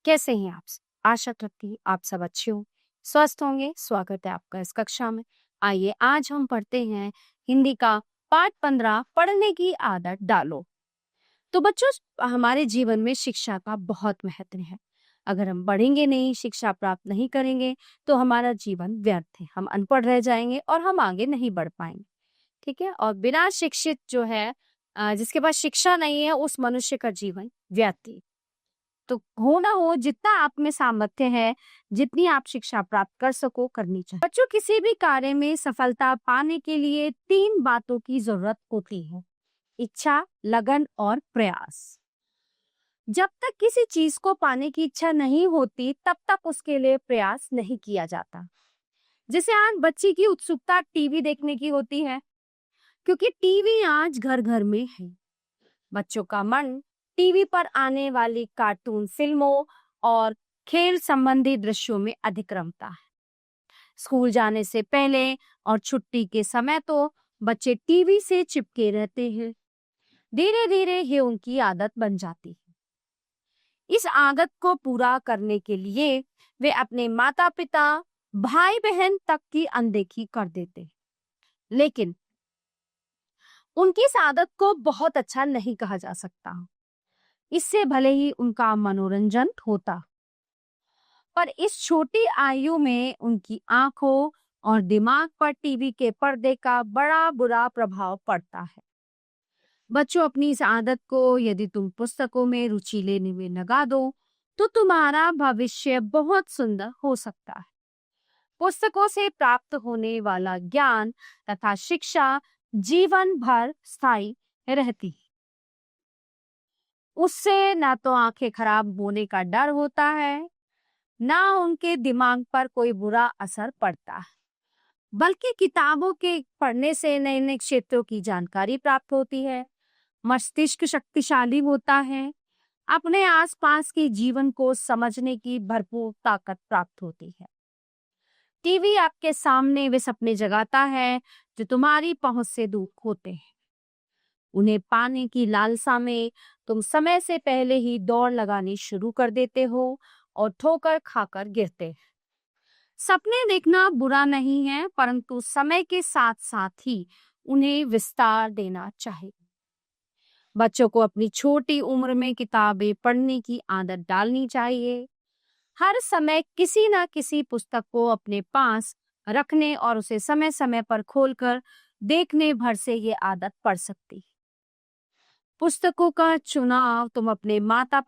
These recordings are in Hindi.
कैसे हैं आप? आशा करती हूँ आप सब अच्छे हो, स्वस्थ होंगे। स्वागत है आपका इस कक्षा में। आइए आज हम पढ़ते हैं हिंदी का पाठ 15 पढ़ने की आदत डालो। तो बच्चों, हमारे जीवन में शिक्षा का बहुत महत्व है। अगर हम पढ़ेंगे नहीं, शिक्षा प्राप्त नहीं करेंगे तो हमारा जीवन व्यर्थ है। हम अनपढ़ रह जाएंगे और हम आगे नहीं बढ़ पाएंगे। ठीक है। और बिना शिक्षित जो है जिसके पास शिक्षा नहीं है, उस मनुष्य का जीवन व्यर्थ है। तो हो ना हो, जितना आप में सामर्थ्य है, जितनी आप शिक्षा प्राप्त कर सको, करनी चाहिए। बच्चों, किसी भी कार्य में सफलता पाने के लिए 3 बातों की जरूरत होती है: इच्छा, लगन और प्रयास। जब तक किसी चीज को पाने की इच्छा नहीं होती, तब तक उसके लिए प्रयास नहीं किया जाता। जैसे आज बच्ची की उत्सुकता टीवी देखने की होती है, क्योंकि टीवी आज घर घर में है। बच्चों का मन टीवी पर आने वाली कार्टून फिल्मों और खेल संबंधी दृश्यों में अधिक रमता है। स्कूल जाने से पहले और छुट्टी के समय तो बच्चे टीवी से चिपके रहते हैं। धीरे धीरे ये उनकी आदत बन जाती है। इस आदत को पूरा करने के लिए वे अपने माता पिता, भाई बहन तक की अनदेखी कर देते हैं। लेकिन उनकी इस आदत को बहुत अच्छा नहीं कहा जा सकता। इससे भले ही उनका मनोरंजन होता, पर इस छोटी आयु में उनकी आंखों और दिमाग पर टीवी के पर्दे का बड़ा बुरा प्रभाव पड़ता है। बच्चों, अपनी इस आदत को यदि तुम पुस्तकों में रुचि लेने में लगा दो, तो तुम्हारा भविष्य बहुत सुंदर हो सकता है। पुस्तकों से प्राप्त होने वाला ज्ञान तथा शिक्षा जीवन भर स्थायी रहती है। उससे ना तो आंखें खराब होने का डर होता है, ना उनके दिमाग पर कोई बुरा असर पड़ता है, बल्कि किताबों के पढ़ने से नए नए क्षेत्रों की जानकारी प्राप्त होती है। मस्तिष्क शक्तिशाली होता है। अपने आसपास के जीवन को समझने की भरपूर ताकत प्राप्त होती है। टीवी आपके सामने वे सपने जगाता है जो तुम्हारी पहुंच से दूर होते हैं। उन्हें पाने की लालसा में तुम समय से पहले ही दौड़ लगानी शुरू कर देते हो और ठोकर खाकर गिरते हैं। सपने देखना बुरा नहीं है, परंतु समय के साथ साथ ही उन्हें विस्तार देना चाहिए। बच्चों को अपनी छोटी उम्र में किताबें पढ़ने की आदत डालनी चाहिए। हर समय किसी ना किसी पुस्तक को अपने पास रखने और उसे समय समय पर खोलकर देखने भर से ये आदत पड़ सकती है। पुस्तकों का चुनाव तुम अपने माता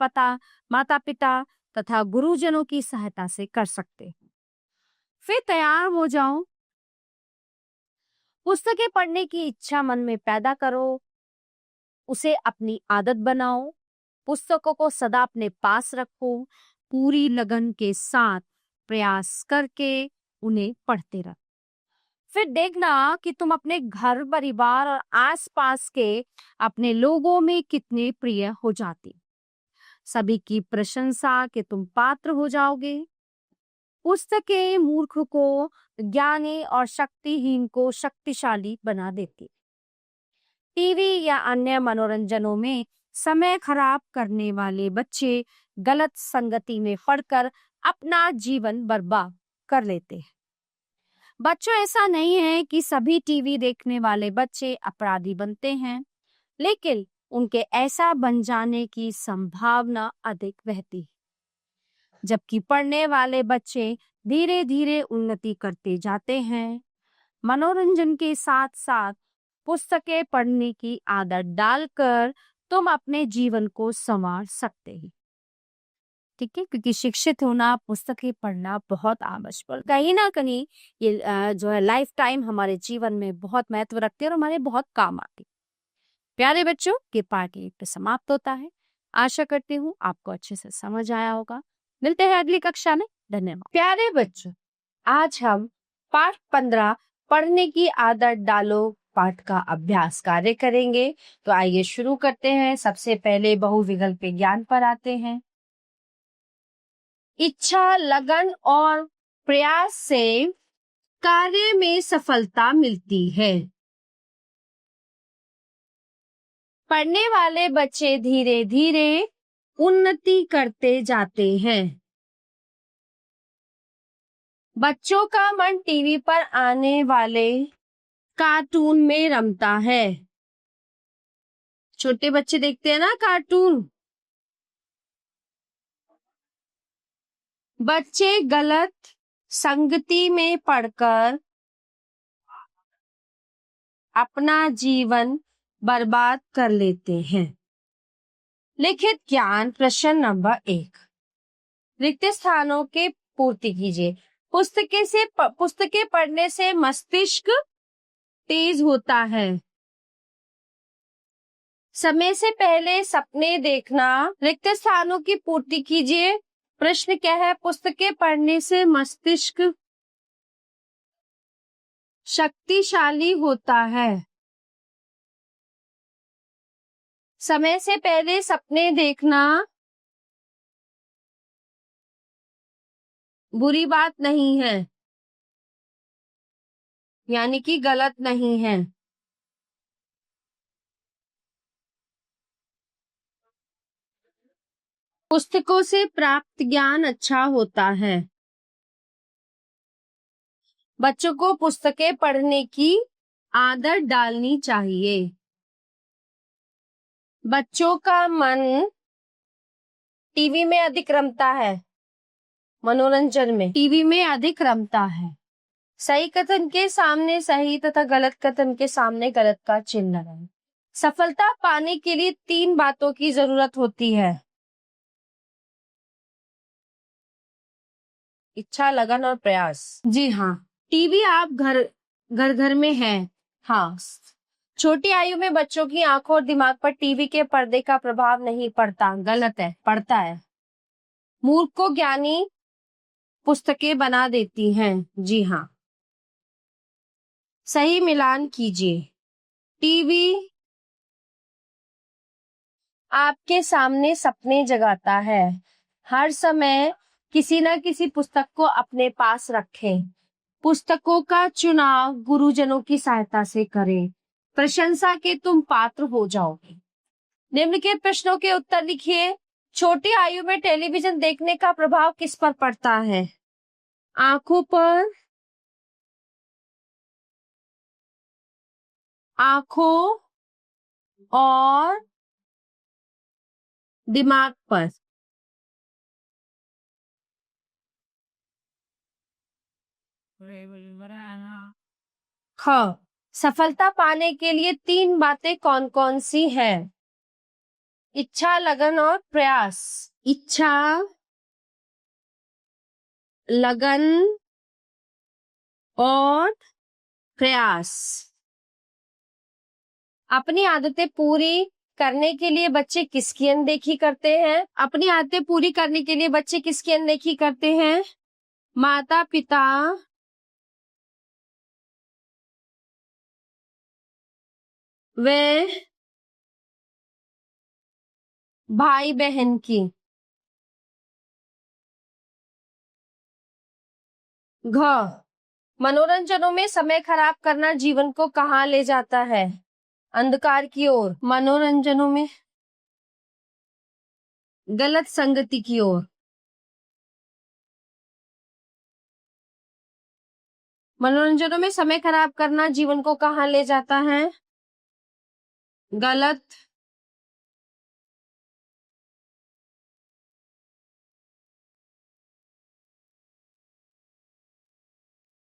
पिता तथा गुरुजनों की सहायता से कर सकते हो। फिर तैयार हो जाओ, पुस्तकें पढ़ने की इच्छा मन में पैदा करो, उसे अपनी आदत बनाओ। पुस्तकों को सदा अपने पास रखो, पूरी लगन के साथ प्रयास करके उन्हें पढ़ते रहो। फिर देखना कि तुम अपने घर परिवार और आसपास के अपने लोगों में कितने प्रिय हो जाती। सभी की प्रशंसा के तुम पात्र हो जाओगे। पुस्तकें मूर्ख को ज्ञानी और शक्तिहीन को शक्तिशाली बना देती। टीवी या अन्य मनोरंजनों में समय खराब करने वाले बच्चे गलत संगति में पड़कर अपना जीवन बर्बाद कर लेते हैं। बच्चों, ऐसा नहीं है कि सभी टीवी देखने वाले बच्चे अपराधी बनते हैं, लेकिन उनके ऐसा बन जाने की संभावना अधिक रहती है। जबकि पढ़ने वाले बच्चे धीरे धीरे उन्नति करते जाते हैं। मनोरंजन के साथ साथ पुस्तकें पढ़ने की आदत डालकर तुम अपने जीवन को संवार सकते हैं। ठीक है, क्योंकि शिक्षित होना, पुस्तकें पढ़ना बहुत आवश्यक, कहीं ना कहीं ये जो है लाइफ टाइम हमारे जीवन में बहुत महत्व रखती है और हमारे बहुत काम आती है। प्यारे बच्चों, ये पाठ यहीं पे समाप्त होता है। आशा करती हूँ आपको अच्छे से समझ आया होगा। मिलते हैं अगली कक्षा में। धन्यवाद। प्यारे बच्चों, आज हम पाठ 15 पढ़ने की आदत डालो पाठ का अभ्यास कार्य करेंगे। तो आइए शुरू करते हैं। सबसे पहले बहुविकल्प ज्ञान पर आते हैं। इच्छा, लगन और प्रयास से कार्य में सफलता मिलती है। पढ़ने वाले बच्चे धीरे धीरे उन्नति करते जाते हैं। बच्चों का मन टीवी पर आने वाले कार्टून में रमता है। छोटे बच्चे देखते हैं ना कार्टून। बच्चे गलत संगति में पड़कर अपना जीवन बर्बाद कर लेते हैं। लिखित ज्ञान प्रश्न नंबर 1। रिक्त स्थानों की पूर्ति कीजिए। पुस्तकें पढ़ने से मस्तिष्क तेज होता है। समय से पहले सपने देखना। रिक्त स्थानों की पूर्ति कीजिए। प्रश्न क्या है? पुस्तकें पढ़ने से मस्तिष्क शक्तिशाली होता है। समय से पहले सपने देखना बुरी बात नहीं है, यानी कि गलत नहीं है। पुस्तकों से प्राप्त ज्ञान अच्छा होता है। बच्चों को पुस्तकें पढ़ने की आदत डालनी चाहिए। बच्चों का मन टीवी में अधिक रमता है। मनोरंजन में टीवी में अधिक रमता है। सही कथन के सामने सही तथा गलत कथन के सामने गलत का चिन्ह लगाएं। सफलता पाने के लिए 3 बातों की जरूरत होती है। इच्छा, लगन और प्रयास। जी हाँ, टीवी आप घर में है। हाँ, छोटी आयु में बच्चों की आंखों और दिमाग पर टीवी के पर्दे का प्रभाव नहीं पड़ता। गलत है, पड़ता है। मूर्ख को ज्ञानी पुस्तकें बना देती हैं। जी हाँ, सही मिलान कीजिए। टीवी आपके सामने सपने जगाता है। हर समय किसी न किसी पुस्तक को अपने पास रखें। पुस्तकों का चुनाव गुरुजनों की सहायता से करें। प्रशंसा के तुम पात्र हो जाओगे। निम्नलिखित प्रश्नों के उत्तर लिखिए। छोटी आयु में टेलीविजन देखने का प्रभाव किस पर पड़ता है? आंखों पर, आंखों और दिमाग पर। ख, सफलता पाने के लिए 3 बातें कौन कौन सी हैं? इच्छा, लगन और प्रयास। इच्छा, लगन और प्रयास। अपनी आदतें पूरी करने के लिए बच्चे किसकी अनदेखी करते हैं? अपनी आदतें पूरी करने के लिए बच्चे किसकी अनदेखी करते हैं? माता पिता, वे भाई बहन की। घ, मनोरंजनों में समय खराब करना जीवन को कहाँ ले जाता है? अंधकार की ओर। मनोरंजनों में गलत संगति की ओर। मनोरंजनों में समय खराब करना जीवन को कहाँ ले जाता है? गलत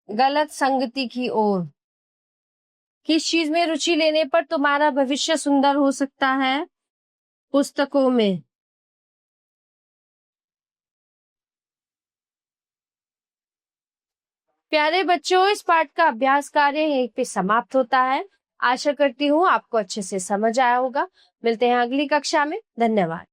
गलत संगति की ओर। किस चीज में रुचि लेने पर तुम्हारा भविष्य सुंदर हो सकता है? पुस्तकों में। प्यारे बच्चों, इस पाठ का अभ्यास कार्य यहीं पे समाप्त होता है। आशा करती हूँ आपको अच्छे से समझ आया होगा। मिलते हैं अगली कक्षा में। धन्यवाद।